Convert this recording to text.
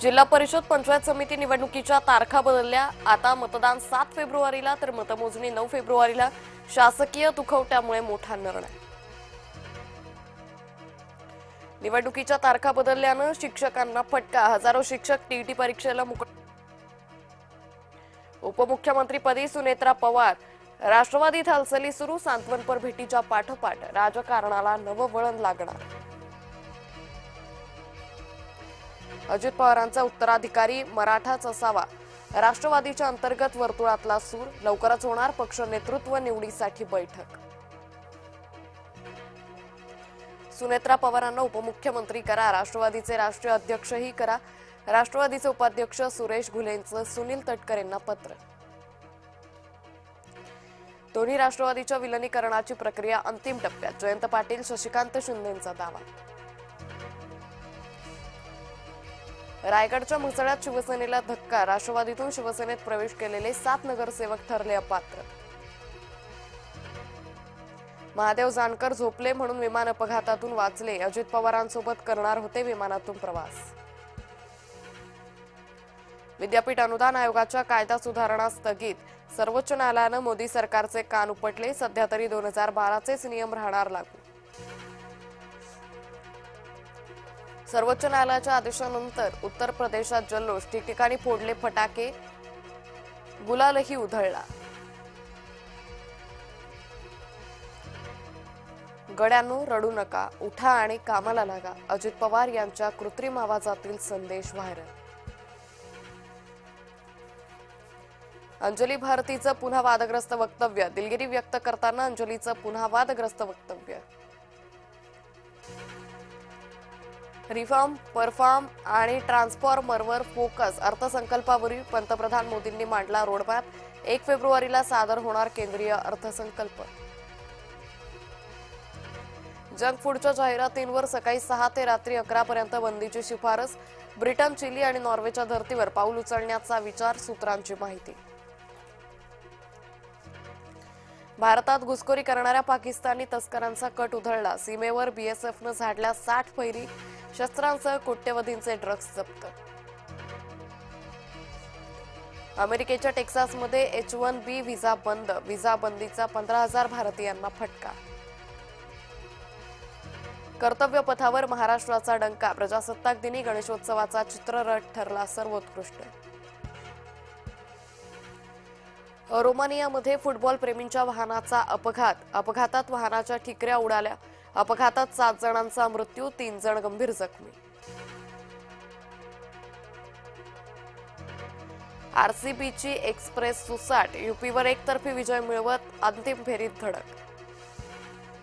जिल्हा परिषद पंचायत समिती निवडणुकीच्या तारखा बदलल्या। आता मतदान 7 फेब्रुवारीला तर मतमोजणी 9 फेब्रुवारीला। शासकीय दुखवट्यामुळे मोठा निर्णय। निवडणुकीच्या तारखा बदलल्यानं शिक्षकांना फटका। हजारो शिक्षक टीईटी परीक्षेला उपमुख्यमंत्रीपदी सुनेत्रा पवार। राष्ट्रवादीत हालचाली सुरू। सांत्वनपर भेटीच्या पाठोपाठ राजकारणाला नवं वळण लागणार। अजित पवारांचा उत्तराधिकारी मराठाच असावा, राष्ट्रवादीच्या अंतर्गत वर्तुळातला सूर। लवकरच होणार पक्ष नेतृत्व निवडीसाठी बैठक। सुनेत्रा पवारांना उपमुख्यमंत्री करा, राष्ट्रवादीचे राष्ट्रीय अध्यक्षही करा। राष्ट्रवादीचे उपाध्यक्ष सुरेश घुलेंचं सुनील तटकरेंना पत्र। दोन्ही राष्ट्रवादीच्या विलिनीकरणाची प्रक्रिया अंतिम टप्प्यात। जयंत पाटील शशिकांत शिंदेंचा दावा। रायगडच्या मुसळ्यात शिवसेनेला धक्का। राष्ट्रवादीतून शिवसेनेत प्रवेश केलेले 7 नगरसेवक ठरले अपात्र। महादेव जानकर झोपले म्हणून विमान अपघातातून वाचले। अजित पवारांसोबत करणार होते विमानातून प्रवास। विद्यापीठ अनुदान आयोगाच्या कायदा सुधारणा स्थगित। सर्वोच्च न्यायालयानं मोदी सरकारचे कान उपटले। सध्या तरी 2012चेच नियम राहणार लागू। सर्वोच्च न्यायालयाच्या आदेशानंतर उत्तर प्रदेशात जल्लोष। ठिकठिकाणी फोडले फटाके, गुलालही उधळला। गड्यांनो रडू नका, उठा आणि कामाला लागा। अजित पवार यांच्या कृत्रिम आवाजातील संदेश व्हायरल। अंजली भारतीचं पुन्हा वादग्रस्त वक्तव्य। दिलगिरी व्यक्त करताना अंजलीचं पुन्हा वादग्रस्त वक्तव्य। रिफॉर्म, परफॉर्म आणि ट्रान्सफॉर्मरवर फोकस। अर्थसंकल्पावरील पंतप्रधान मोदींनी मांडला रोडमॅप। 1 फेब्रुवारीला सादर होणार केंद्रीय अर्थसंकल्प। जंक फूडच्या जाहिरातींवर सकाळी 6 ते रात्री 11 पर्यंत बंदीची शिफारस। ब्रिटन, चिली आणि नॉर्वेच्या धर्तीवर पाऊल उचलण्याचा विचार, सूत्रांची माहिती। भारतात घुसखोरी करणाऱ्या पाकिस्तानी तस्करांचा कट उधळला। सीमेवर बीएसएफनं झाडल्या 60 फैरी। शस्त्रांसह कोट्यवधींचे ड्रग्ज जप्त। अमेरिकेच्या टेक्सासमध्ये H-1B व्हिसा बंद। व्हिसा बंदीचा 15,000 भारतीयांना फटका। कर्तव्य पथावर महाराष्ट्राचा डंका। प्रजासत्ताक दिनी गणेशोत्सवाचा चित्ररथ ठरला सर्वोत्कृष्ट। रोमानियामध्ये फुटबॉल प्रेमींच्या वाहनाचा अपघात। अपघातात वाहनाच्या ठिकऱ्या उडाल्या। अपघातात 7 जणांचा मृत्यू, 3 जण गंभीर जखमी। आरसीबीची एक्सप्रेस सुसाट। यूपीवर एकतर्फी विजय मिळवत अंतिम फेरीत धडक।